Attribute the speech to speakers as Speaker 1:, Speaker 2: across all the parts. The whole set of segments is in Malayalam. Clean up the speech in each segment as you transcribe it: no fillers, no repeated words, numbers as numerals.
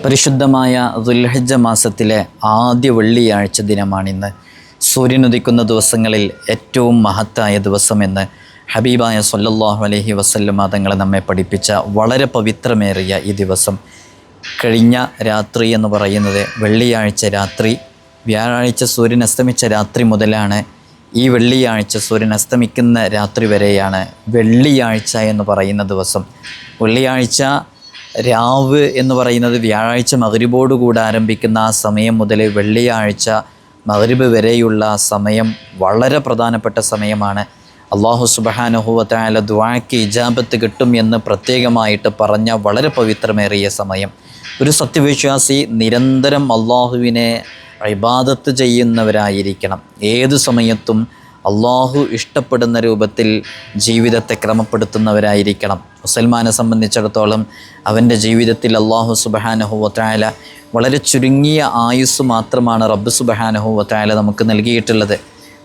Speaker 1: പരിശുദ്ധമായ ദുൽഹിജ്ജ മാസത്തിലെ ആദ്യ വെള്ളിയാഴ്ച ദിനമാണിന്ന്. സൂര്യനുദിക്കുന്ന ദിവസങ്ങളിൽ ഏറ്റവും മഹത്തായ ദിവസമെന്ന് ഹബീബായ സ്വല്ലല്ലാഹു അലൈഹി വസല്ലമ തങ്ങൾ നമ്മെ പഠിപ്പിച്ച വളരെ പവിത്രമേറിയ ഈ ദിവസം, കഴിഞ്ഞ രാത്രി എന്ന് പറയുന്നത് വെള്ളിയാഴ്ച രാത്രി, വ്യാഴാഴ്ച സൂര്യൻ അസ്തമിച്ച രാത്രി മുതലാണ് ഈ വെള്ളിയാഴ്ച സൂര്യൻ അസ്തമിക്കുന്ന രാത്രി വരെയാണ് വെള്ളിയാഴ്ച എന്ന് പറയുന്ന ദിവസം. വെള്ളിയാഴ്ച രാവ് എന്ന് പറയുന്നത് വ്യാഴാഴ്ച മഗ്രിബോടുകൂടി ആരംഭിക്കുന്ന ആ സമയം മുതൽ വെള്ളിയാഴ്ച മഗ്രിബ് വരെയുള്ള സമയം വളരെ പ്രധാനപ്പെട്ട സമയമാണ്. അല്ലാഹു സുബ്ഹാനഹു വ തആല ദുആക്ക് ഇജാബത്ത് കിട്ടും എന്ന് പ്രത്യേകമായിട്ട് പറഞ്ഞ വളരെ പവിത്രമേറിയ സമയം. ഒരു സത്യവിശ്വാസി നിരന്തരം അള്ളാഹുവിനെ ഇബാദത്ത് ചെയ്യുന്നവരായിരിക്കണം. ഏതു സമയത്തും അള്ളാഹു ഇഷ്ടപ്പെടുന്ന രൂപത്തിൽ ജീവിതത്തെ ക്രമപ്പെടുത്തുന്നവരായിരിക്കണം. മുസൽമാനെ സംബന്ധിച്ചിടത്തോളം അവൻ്റെ ജീവിതത്തിൽ അള്ളാഹു സുബ്ഹാനഹു വ തആല വളരെ ചുരുങ്ങിയ ആയുസ് മാത്രമാണ് റബ്ബ് സുബ്ഹാനഹു വ തആല നമുക്ക് നൽകിയിട്ടുള്ളത്.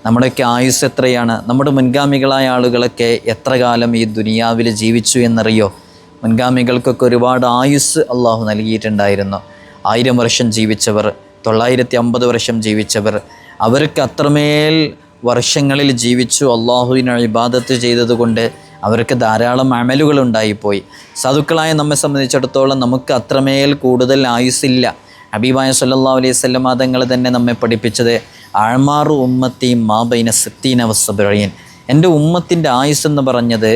Speaker 1: നമ്മുടെയൊക്കെ ആയുസ് എത്രയാണ്? നമ്മുടെ മുൻഗാമികളായ ആളുകളൊക്കെ എത്ര കാലം ഈ ദുനിയാവിൽ ജീവിച്ചു എന്നറിയോ? മുൻഗാമികൾക്കൊക്കെ ഒരുപാട് ആയുസ് അള്ളാഹു നൽകിയിട്ടുണ്ടായിരുന്നു. 1000 വർഷം ജീവിച്ചവർ, 950 വർഷം ജീവിച്ചവർ, അവർക്ക് അത്രമേൽ വർഷങ്ങളിൽ ജീവിച്ചു. അള്ളാഹുവിനെ ഇബാദത്ത് ചെയ്തതുകൊണ്ട് അവർക്ക് ധാരാളം അമലുകൾ ഉണ്ടായിപ്പോയി. സാധുക്കളായ നമ്മെ സംബന്ധിച്ചിടത്തോളം നമുക്ക് അത്രമേൽ കൂടുതൽ ആയുസ്സില്ല. ഹബീബായ സ്വല്ലല്ലാഹു അലൈഹി വസല്ലം തങ്ങൾ തന്നെ നമ്മെ പഠിപ്പിച്ചത് അഅ്മാറു ഉമ്മത്തി മാ ബൈന 60 വ70. എൻ്റെ ഉമ്മത്തിൻ്റെ ആയുസ് എന്ന് പറഞ്ഞത്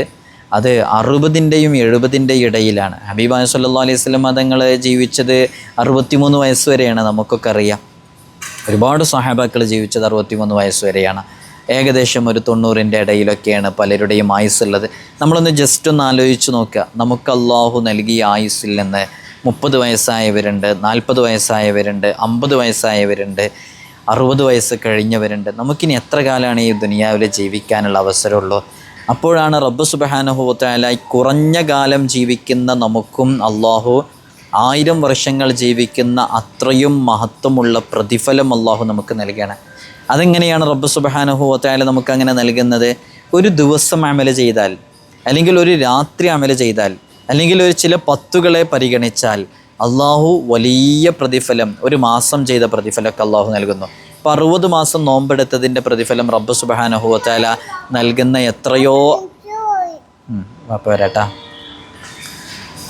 Speaker 1: അത് 60ൻ്റെയും 70ൻ്റെയും ഇടയിലാണ്. ഹബീബായ സ്വല്ലല്ലാഹു അലൈഹി വസല്ലം തങ്ങൾ ജീവിച്ചത് 63 വയസ്സ് വരെയാണ്. നമുക്കൊക്കെ അറിയാം, ഒരുപാട് സ്വഹാബാക്കൾ ജീവിച്ചത് 63 വയസ്സ് വരെയാണ്. ഏകദേശം ഒരു 90ൻ്റെ ഇടയിലൊക്കെയാണ് പലരുടെയും ആയുസ്സുള്ളത്. നമ്മളൊന്ന് ജസ്റ്റ് ഒന്ന് ആലോചിച്ച് നോക്കുക. നമുക്ക് അള്ളാഹു നൽകിയ ആയുസ്സിൽ നിന്ന് 30 വയസ്സായവരുണ്ട്, 40 വയസ്സായവരുണ്ട്, 50 വയസ്സായവരുണ്ട്, 60 വയസ്സ് കഴിഞ്ഞവരുണ്ട്. നമുക്കിനി എത്ര കാലമാണ് ഈ ദുനിയാവിൽ ജീവിക്കാനുള്ള അവസരമുള്ളൂ? അപ്പോഴാണ് റബ്ബ് സുബ്ഹാനഹു വ തആല കുറഞ്ഞ കാലം ജീവിക്കുന്ന നമുക്കും അള്ളാഹു 1000 വർഷങ്ങൾ ജീവിക്കുന്ന അത്രയും മഹത്വമുള്ള പ്രതിഫലം അള്ളാഹു നമുക്ക് നൽകണം. അതെങ്ങനെയാണ് റബ്ബ് സുബ്ഹാനഹു വ തആല നമുക്ക് അങ്ങനെ നൽകുന്നത്? ഒരു ദിവസം അമൽ ചെയ്താൽ, അല്ലെങ്കിൽ ഒരു രാത്രി അമൽ ചെയ്താൽ, അല്ലെങ്കിൽ ഒരു ചില പത്തുകളെ പരിഗണിച്ചാൽ അള്ളാഹു വലിയ പ്രതിഫലം, ഒരു മാസം ചെയ്ത പ്രതിഫലമൊക്കെ അള്ളാഹു നൽകുന്നു. ഇപ്പോൾ 60 മാസം നോമ്പെടുത്തതിൻ്റെ പ്രതിഫലം റബ്ബ് സുബ്ഹാനഹു വ തആല നൽകുന്ന എത്രയോ വരാട്ടാ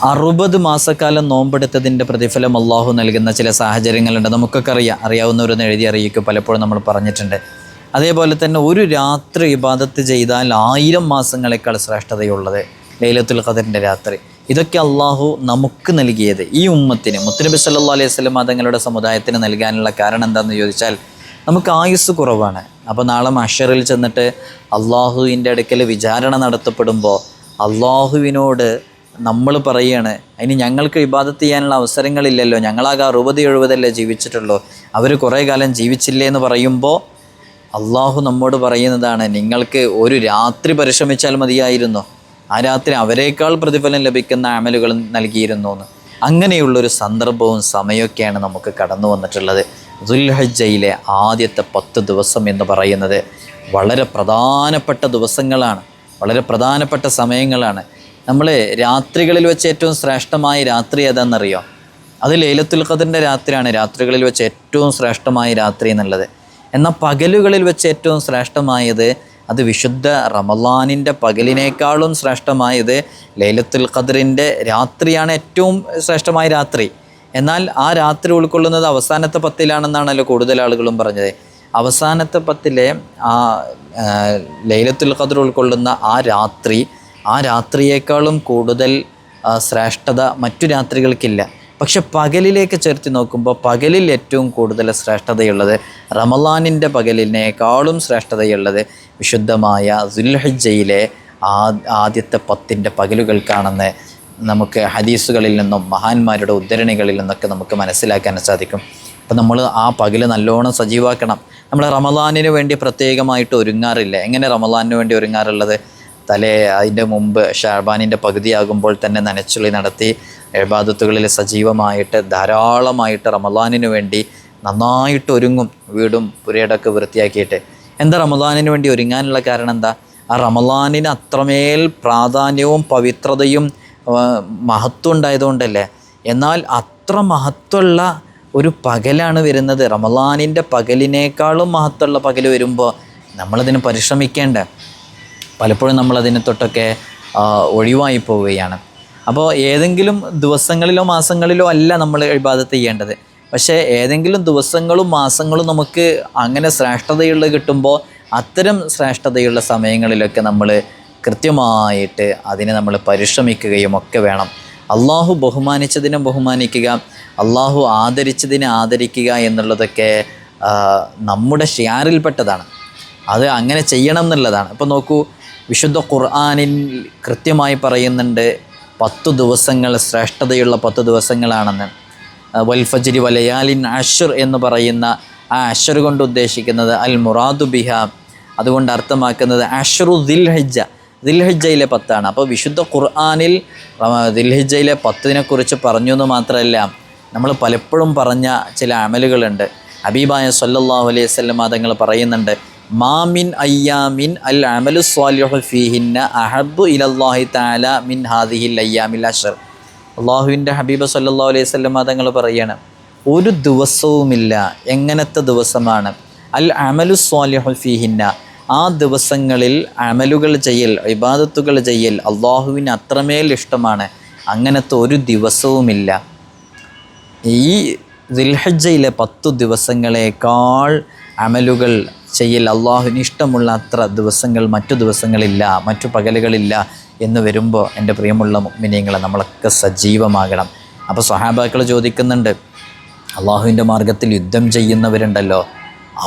Speaker 1: 60 മാസക്കാലം നോമ്പെടുത്തതിൻ്റെ പ്രതിഫലം അള്ളാഹു നൽകുന്ന ചില സാഹചര്യങ്ങളുണ്ട്. നമുക്കൊക്കെ അറിയാവുന്നവരൊന്ന് എഴുതി അറിയിക്കും, പലപ്പോഴും നമ്മൾ പറഞ്ഞിട്ടുണ്ട്. അതേപോലെ തന്നെ ഒരു രാത്രി ഇബാദത്ത് ചെയ്താൽ 1000 മാസങ്ങളെക്കാൾ ശ്രേഷ്ഠതയുള്ളത് ലൈലത്തുൽ ഖദറിൻ്റെ രാത്രി. ഇതൊക്കെ അള്ളാഹു നമുക്ക് നൽകിയത് ഈ ഉമ്മത്തിന്, മുത്തുനബി സല്ലല്ലാഹു അലൈഹി വസല്ലം തങ്ങളുടെ സമുദായത്തിന് നൽകാനുള്ള കാരണം എന്താണെന്ന് ചോദിച്ചാൽ, നമുക്ക് ആയുസ് കുറവാണ്. അപ്പോൾ നാളെ മഹ്ശറിൽ ചെന്നിട്ട് അള്ളാഹുവിൻ്റെ അടുക്കൽ വിചാരണ നടത്തപ്പെടുമ്പോൾ അള്ളാഹുവിനോട് നമ്മൾ പറയുകയാണ്, അതിന് ഞങ്ങൾക്ക് ഇബാദത്ത് ചെയ്യാനുള്ള അവസരങ്ങളില്ലല്ലോ, ഞങ്ങളാകെ 60-70 ജീവിച്ചിട്ടുള്ളൂ, അവർ കുറേ കാലം ജീവിച്ചില്ലേ എന്ന് പറയുമ്പോൾ അള്ളാഹു നമ്മോട് പറയുന്നതാണ്, നിങ്ങൾക്ക് ഒരു രാത്രി പരിശ്രമിച്ചാൽ മതിയായിരുന്നു, ആ രാത്രി അവരെക്കാൾ പ്രതിഫലം ലഭിക്കുന്ന അമലുകൾ നൽകിയിരുന്നു എന്ന്. അങ്ങനെയുള്ളൊരു സന്ദർഭവും സമയമൊക്കെയാണ് നമുക്ക് കടന്നു വന്നിട്ടുള്ളത്. ദുൽഹിജ്ജയിലെ ആദ്യത്തെ 10 ദിവസം എന്ന് പറയുന്നത് വളരെ പ്രധാനപ്പെട്ട ദിവസങ്ങളാണ്, വളരെ പ്രധാനപ്പെട്ട സമയങ്ങളാണ്. നമ്മൾ രാത്രികളിൽ വെച്ച് ഏറ്റവും ശ്രേഷ്ഠമായ രാത്രി ഏതാണെന്നറിയോ? അത് ലൈലത്തുൽ ഖദറിൻ്റെ രാത്രിയാണ് രാത്രികളിൽ വെച്ച് ഏറ്റവും ശ്രേഷ്ഠമായ രാത്രി എന്നുള്ളത്. എന്നാൽ പകലുകളിൽ വെച്ച് ഏറ്റവും ശ്രേഷ്ഠമായത് അത് വിശുദ്ധ റമളാനിൻ്റെ പകലിനേക്കാളും ശ്രേഷ്ഠമായത് ലൈലത്തുൽ ഖദറിൻ്റെ രാത്രിയാണ് ഏറ്റവും ശ്രേഷ്ഠമായ രാത്രി. എന്നാൽ ആ രാത്രി ഉൾക്കൊള്ളുന്നത് അവസാനത്തെ 10-ലാണെന്നാണല്ലോ കൂടുതൽ ആളുകളും പറഞ്ഞത്. അവസാനത്തെ 10-ലെ ആ ലൈലത്തുൽ ഖദർ ഉൾക്കൊള്ളുന്ന ആ രാത്രിയേക്കാളും കൂടുതൽ ശ്രേഷ്ഠത മറ്റു രാത്രികൾക്കില്ല. പക്ഷെ പകലിലേക്ക് ചേർത്ത് നോക്കുമ്പോൾ പകലിൽ ഏറ്റവും കൂടുതൽ ശ്രേഷ്ഠതയുള്ളത്, റമളാനിൻ്റെ പകലിനേക്കാളും ശ്രേഷ്ഠതയുള്ളത് വിശുദ്ധമായ ദുൽഹിജ്ജയിലെ ആദ്യത്തെ 10ൻ്റെ പകലുകൾക്കാണെന്ന് നമുക്ക് ഹദീസുകളിൽ നിന്നും മഹാന്മാരുടെ ഉദ്ധരണികളിൽ നിന്നൊക്കെ നമുക്ക് മനസ്സിലാക്കാൻ സാധിക്കും. അപ്പോൾ നമ്മൾ ആ പകൽ നല്ലോണം സജീവാക്കണം. നമ്മൾ റമളാനിന് വേണ്ടി പ്രത്യേകമായിട്ട് ഒരുങ്ങാറില്ല. എങ്ങനെ റമളാനിന് വേണ്ടി ഒരുങ്ങാറുള്ളത്? അതിൻ്റെ മുമ്പ് ഷഅബാനിൻ്റെ പകുതിയാകുമ്പോൾ തന്നെ നനച്ചുളി നടത്തി ഇബാദത്തുകളിൽ സജീവമായിട്ട് ധാരാളമായിട്ട് റമളാനിന് വേണ്ടി നന്നായിട്ട് ഒരുങ്ങും, വീടും പുരയിടമൊക്കെ വൃത്തിയാക്കിയിട്ട്. എന്താ റമളാനിന് വേണ്ടി ഒരുങ്ങാനുള്ള കാരണം എന്താ? ആ റമളാനിന് അത്രമേൽ പ്രാധാന്യവും പവിത്രതയും മഹത്വം ഉണ്ടായതുകൊണ്ടല്ലേ. എന്നാൽ അത്ര മഹത്വമുള്ള ഒരു പകലാണ് വരുന്നത്. റമളാനിൻ്റെ പകലിനേക്കാളും മഹത്വമുള്ള പകൽ വരുമ്പോൾ നമ്മളതിന് പരിശ്രമിക്കേണ്ട. പലപ്പോഴും നമ്മളതിനെ തൊട്ടൊക്കെ ഒഴിവായി പോവുകയാണ്. അപ്പോൾ ഏതെങ്കിലും ദിവസങ്ങളിലോ മാസങ്ങളിലോ അല്ല നമ്മൾ ഇബാദത്ത് ചെയ്യേണ്ടത്. പക്ഷേ ഏതെങ്കിലും ദിവസങ്ങളും മാസങ്ങളും നമുക്ക് അങ്ങനെ ശ്രേഷ്ഠതയുള്ള കിട്ടുമ്പോൾ അത്തരം ശ്രേഷ്ഠതയുള്ള സമയങ്ങളിലൊക്കെ നമ്മൾ കൃത്യമായിട്ട് അതിനെ നമ്മൾ പരിശ്രമിക്കുകയും ഒക്കെ വേണം. അള്ളാഹു ബഹുമാനിച്ചതിനെ ബഹുമാനിക്കുക, അള്ളാഹു ആദരിച്ചതിനെ ആദരിക്കുക എന്നുള്ളതൊക്കെ നമ്മുടെ ഷിയാറിൽപ്പെട്ടതാണ്. അത് അങ്ങനെ ചെയ്യണം എന്നുള്ളതാണ്. ഇപ്പോൾ നോക്കൂ, വിശുദ്ധ ഖുർആനിൽ കൃത്യമായി പറയുന്നുണ്ട് 10 ദിവസങ്ങൾ ശ്രേഷ്ഠതയുള്ള 10 ദിവസങ്ങളാണെന്ന്. വൽ ഫജ്രി വലയാലിൻ അശ്ർ എന്ന് പറയുന്ന ആ അശ്ർ കൊണ്ട് ഉദ്ദേശിക്കുന്നത് അൽ മുറാദു ബിഹ, അതുകൊണ്ട് അർത്ഥമാക്കുന്നത് അശ്റു ദിൽഹിജ്ജ, ദിൽഹിജ്ജയിലെ 10 അപ്പോൾ വിശുദ്ധ ഖുർആനിൽ ദിൽഹിജ്ജയിലെ 10 കുറിച്ച് പറഞ്ഞു എന്ന് മാത്രമല്ല, നമ്മൾ പലപ്പോഴും പറഞ്ഞ ചില അമലുകളുണ്ട്. ഹബീബായ സല്ലല്ലാഹു അലൈഹി വസല്ലം തങ്ങൾ പറയുന്നുണ്ട്, മാമിൻ അയ്യാമിൻ അൽ അമലു സ്വാലിഹു ഫീഹിന്ന അഹബ്ബു ഇലല്ലാഹി തആല മിൻ ഹാദിഹിൽ അയ്യാമിൽ അശ്ർ. അള്ളാഹുവിൻ്റെ ഹബീബ് സല്ലല്ലാഹു അലൈഹി വസല്ലം തങ്ങൾ പറയാണ്, ഒരു ദിവസവുമില്ല, എങ്ങനത്തെ ദിവസമാണ്, അൽ അമലു സ്വാലിഹു ഫീഹിന്ന, ആ ദിവസങ്ങളിൽ അമലുകൾ ചെയ്യൽ, ഇബാദത്തുകൾ ചെയ്യൽ അള്ളാഹുവിന് അത്രമേൽ ഇഷ്ടമാണ്, അങ്ങനത്തെ ഒരു ദിവസവുമില്ല. ഈ ദിൽഹിജ്ജയിലെ 10 ദിവസങ്ങളേക്കാൾ അമലുകൾ ചെയ്യൽ അള്ളാഹുവിന് ഇഷ്ടമുള്ള അത്ര ദിവസങ്ങൾ മറ്റു ദിവസങ്ങളില്ല, മറ്റു പകലുകളില്ല എന്ന് വരുമ്പോൾ എൻ്റെ പ്രിയമുള്ള മുഅ്മിനീങ്ങളെ നമ്മളൊക്കെ സജീവമാകണം. അപ്പോൾ സ്വഹാബാക്കൾ ചോദിക്കുന്നുണ്ട്, അള്ളാഹുവിൻ്റെ മാർഗത്തിൽ യുദ്ധം ചെയ്യുന്നവരുണ്ടല്ലോ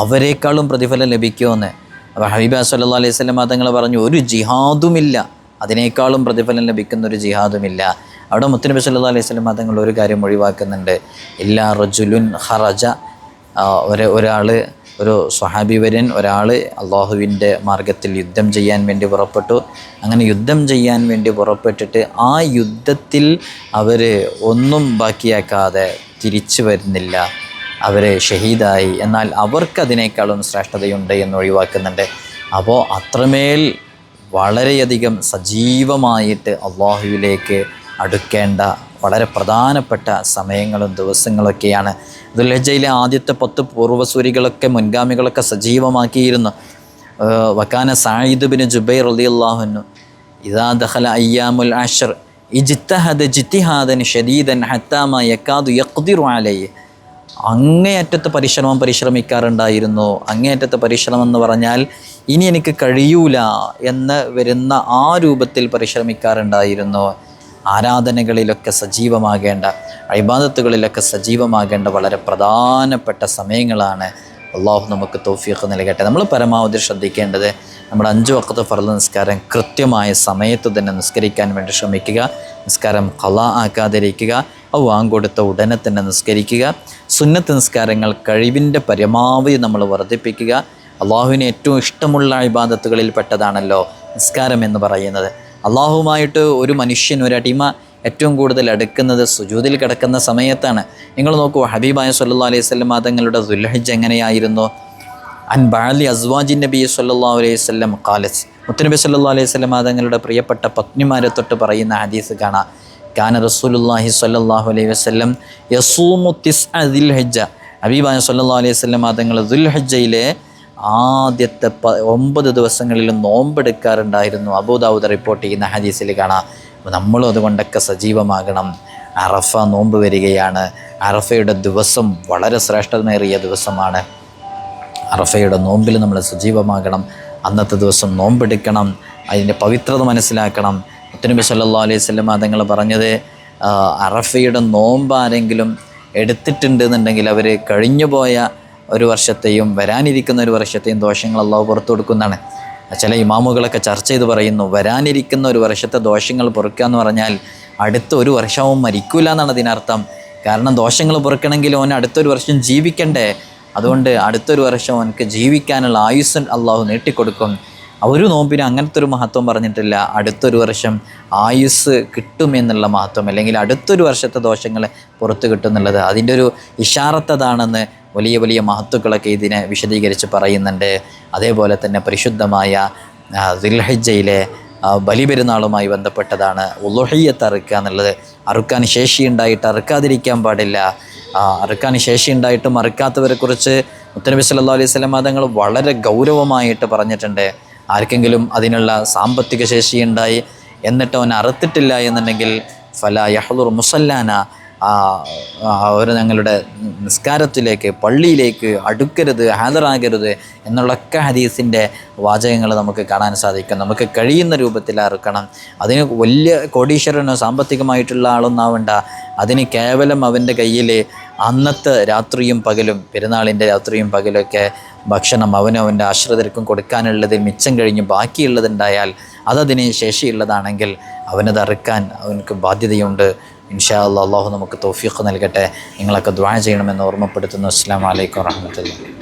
Speaker 1: അവരെക്കാളും പ്രതിഫലം ലഭിക്കുമെന്ന്. അപ്പോൾ ഹബീബ് സല്ലല്ലാഹു അലൈഹി വസല്ലം തങ്ങൾ പറഞ്ഞു, ഒരു ജിഹാദുമില്ല അതിനേക്കാളും പ്രതിഫലം ലഭിക്കുന്ന ഒരു ജിഹാദുമില്ല. അവിടെ മുത്തുനബി സല്ലല്ലാഹു അലൈഹി വസല്ലം തങ്ങൾ ഒരു കാര്യം ഒഴിവാക്കുന്നുണ്ട്, ഇല്ലാ റജുലുൻ ഖറജ, ഒരാൾ, ഒരു സ്വഹാബി വര്യൻ, ഒരാൾ അള്ളാഹുവിൻ്റെ മാർഗത്തിൽ യുദ്ധം ചെയ്യാൻ വേണ്ടി പുറപ്പെട്ടു. അങ്ങനെ യുദ്ധം ചെയ്യാൻ വേണ്ടി പുറപ്പെട്ടിട്ട് ആ യുദ്ധത്തിൽ അവർ ഒന്നും ബാക്കിയാക്കാതെ തിരിച്ചു വരുന്നില്ല, അവർ ഷഹീദായി, എന്നാൽ അവർക്കതിനേക്കാളും ശ്രേഷ്ഠതയുണ്ട് എന്ന് ഒഴിവാക്കുന്നുണ്ട്. അപ്പോൾ അത്രമേൽ വളരെയധികം സജീവമായിട്ട് അള്ളാഹുവിലേക്ക് അടുക്കേണ്ട വളരെ പ്രധാനപ്പെട്ട സമയങ്ങളും ദിവസങ്ങളൊക്കെയാണ്. ദുൽഹിജ്ജയിലെ ആദ്യത്തെ 10 പൂർവ്വസൂരികളൊക്കെ മുൻഗാമികളൊക്കെ സജീവമാക്കിയിരുന്നു. വക്കാന സഈദ് ബിൻ ജുബൈർ റളിയല്ലാഹു അൻഹു ഇദാ ദഖല അയ്യാമുൽ അശ്ർ ഇജ്തഹദ ഇജ്തിഹാദൻ ശദീദൻ ഹത്താ മാ യകാദു യഖ്ദിറു അലൈഹി. അങ്ങേയറ്റത്തെ പരിശ്രമിക്കാറുണ്ടായിരുന്നു. അങ്ങേയറ്റത്തെ പരിശ്രമം എന്ന് പറഞ്ഞാൽ ഇനി എനിക്ക് കഴിയൂല എന്ന് വരുന്ന ആ രൂപത്തിൽ പരിശ്രമിക്കാറുണ്ടായിരുന്നു. ആരാധനകളിലൊക്കെ സജീവമാകേണ്ട, ഇബാദത്തുകളിലൊക്കെ സജീവമാകേണ്ട വളരെ പ്രധാനപ്പെട്ട സമയങ്ങളാണ്. അള്ളാഹു നമുക്ക് തൗഫീഖ് നൽകട്ടെ. നമ്മൾ പരമാവധി ശ്രദ്ധിക്കേണ്ടത് നമ്മുടെ 5 വഖ്ത് ഫർള് നിസ്കാരം കൃത്യമായ സമയത്ത് തന്നെ നിസ്കരിക്കാൻ വേണ്ടി ശ്രമിക്കുക. നിസ്കാരം ഖളാ ആക്കാതിരിക്കുക, വാങ്കൊടുത്ത ഉടനെ തന്നെ നിസ്കരിക്കുക. സുന്നത്ത് നിസ്കാരങ്ങൾ കഴിവിൻ്റെ പരമാവധി നമ്മൾ വർദ്ധിപ്പിക്കുക. അള്ളാഹുവിന് ഏറ്റവും ഇഷ്ടമുള്ള ഇബാദത്തുകളിൽ പെട്ടതാണല്ലോ നിസ്കാരം എന്ന് പറയുന്നത്. അള്ളാഹുവുമായിട്ട് ഒരു മനുഷ്യൻ, ഒരടിമ ഏറ്റവും കൂടുതൽ അടുക്കുന്നത് സുജൂദിൽ കിടക്കുന്ന സമയത്താണ്. നിങ്ങൾ നോക്കൂ, ഹബീബായ സല്ലല്ലാഹു അലൈഹി വസല്ലം തങ്ങളുടെ ദുൽഹിജ്ജ എങ്ങനെയായിരുന്നു? അൻ ബഅലി അസ്വാജിൻ നബി സല്ലല്ലാഹു അലൈഹി വസല്ലം ഖാലത്ത്, മുത്തുനബി സല്ലല്ലാഹു അലൈഹി വസല്ലം തങ്ങളുടെ പ്രിയപ്പെട്ട പത്നിമാരെ തൊട്ട് പറയുന്ന ഹദീസ് കാണാം. കാന റസൂലുള്ളാഹി സ്വല്ലല്ലാഹു അലൈഹി വസല്ലം യസൂമു തിസ്അ ദിൽഹിജ്ജ, ഹബീബായ സല്ലല്ലാഹു അലൈഹി വസല്ലം തങ്ങൾ ദുൽഹിജ്ജയിലെ ആദ്യത്തെ 9 ദിവസങ്ങളിലും നോമ്പെടുക്കാറുണ്ടായിരുന്നു. അബൂദാവൂദ് റിപ്പോർട്ട് ചെയ്യുന്ന ഹദീസിൽ കാണാം. നമ്മളും അതുകൊണ്ടൊക്കെ സജീവമാകണം. അറഫ നോമ്പ് വരികയാണ്. അറഫയുടെ ദിവസം വളരെ ശ്രേഷ്ഠമേറിയ ദിവസമാണ്. അറഫയുടെ നോമ്പിൽ നമ്മൾ സജീവമാകണം. അന്നത്തെ ദിവസം നോമ്പെടുക്കണം, അതിൻ്റെ പവിത്രത മനസ്സിലാക്കണം. മുത്തുനബി സല്ലല്ലാഹു അലൈഹി വസല്ലം തങ്ങൾ പറഞ്ഞത്, അറഫയുടെ നോമ്പ് ആരെങ്കിലും എടുത്തിട്ടുണ്ടെന്നുണ്ടെങ്കിൽ അവർ കഴിഞ്ഞുപോയ ഒരു വർഷത്തെയും വരാനിരിക്കുന്ന ഒരു വർഷത്തെയും ദോഷങ്ങൾ അള്ളാഹു പുറത്തു കൊടുക്കുന്നതാണ്. ചില ഇമാമുകളൊക്കെ ചർച്ച ചെയ്ത് പറയുന്നു, വരാനിരിക്കുന്ന ഒരു വർഷത്തെ ദോഷങ്ങൾ പൊറുക്കുക എന്ന് പറഞ്ഞാൽ അടുത്ത ഒരു വർഷവും മരിക്കൂല എന്നാണ് അതിനർത്ഥം. കാരണം ദോഷങ്ങൾ പൊറുക്കണമെങ്കിൽ ഓൻ അടുത്തൊരു വർഷം ജീവിക്കണ്ടേ. അതുകൊണ്ട് അടുത്തൊരു വർഷം അവനക്ക് ജീവിക്കാനുള്ള ആയുസ് അള്ളാഹു നീട്ടിക്കൊടുക്കും. ഒരു നോമ്പിന് അങ്ങനത്തെ ഒരു മഹത്വം പറഞ്ഞിട്ടില്ല. അടുത്തൊരു വർഷം ആയുസ് കിട്ടുമെന്നുള്ള മഹത്വം, അല്ലെങ്കിൽ അടുത്തൊരു വർഷത്തെ ദോഷങ്ങൾ പുറത്ത് കിട്ടുമെന്നുള്ളത് അതിൻ്റെ ഒരു ഇഷാറത്തതാണെന്ന് വലിയ വലിയ മഹത്വങ്ങളൊക്കെ ഇതിനെ വിശദീകരിച്ച് പറയുന്നുണ്ട്. അതേപോലെ തന്നെ പരിശുദ്ധമായ ദുൽഹിജ്ജയിലെ ബലിപെരുന്നാളുമായി ബന്ധപ്പെട്ടതാണ് ഉളുഹിയ്യത്ത് അറുക്കുക എന്നുള്ളത്. അറുക്കാൻ ശേഷിയുണ്ടായിട്ട് അറുക്കാതിരിക്കാൻ പാടില്ല. അറുക്കാൻ ശേഷിയുണ്ടായിട്ടും അറുക്കാത്തവരെക്കുറിച്ച് മുത്തനബി സല്ലല്ലാഹു അലൈഹി വസല്ലം തങ്ങൾ വളരെ ഗൗരവമായിട്ട് പറഞ്ഞിട്ടുണ്ട്. ആർക്കെങ്കിലും അതിനുള്ള സാമ്പത്തിക ശേഷിയുണ്ടായി എന്നിട്ട് അവൻ അറുത്തിട്ടില്ല എന്നുണ്ടെങ്കിൽ ഫലാ യഹ്ദുർ മുസല്ലാന, അവർ ഞങ്ങളുടെ നിസ്കാരത്തിലേക്ക് പള്ളിയിലേക്ക് അടുക്കരുത്, ഹാജരാകരുത് എന്നുള്ളൊക്കെ ഹദീസിൻ്റെ വാചകങ്ങൾ നമുക്ക് കാണാൻ സാധിക്കും. നമുക്ക് കഴിയുന്ന രൂപത്തിൽ അറുക്കണം. അതിന് വലിയ കോടീശ്വരനോ സാമ്പത്തികമായിട്ടുള്ള ആളൊന്നും ആവണ്ട. അതിന് കേവലം അവൻ്റെ കയ്യിൽ അന്നത്തെ രാത്രിയും പകലും, പെരുന്നാളിൻ്റെ രാത്രിയും പകലൊക്കെ ഭക്ഷണം അവൻ്റെ ആശ്രിതർക്കും കൊടുക്കാനുള്ളതിൽ മിച്ചം കഴിഞ്ഞ് ബാക്കിയുള്ളതുണ്ടായാൽ അതതിന് ശേഷിയുള്ളതാണെങ്കിൽ അവനത് അറുക്കാൻ അവനക്ക് ബാധ്യതയുണ്ട്. ഇൻഷാ അല്ലാഹ് അല്ലാഹു നമുക്ക് തൗഫീഖ് നൽകട്ടെ. നിങ്ങളൊക്കെ ദുആ ചെയ്യണമെന്ന് ഓർമ്മപ്പെടുത്തുന്നു. അസ്സലാമു അലൈക്കും വറഹ്മത്തുള്ളാഹി.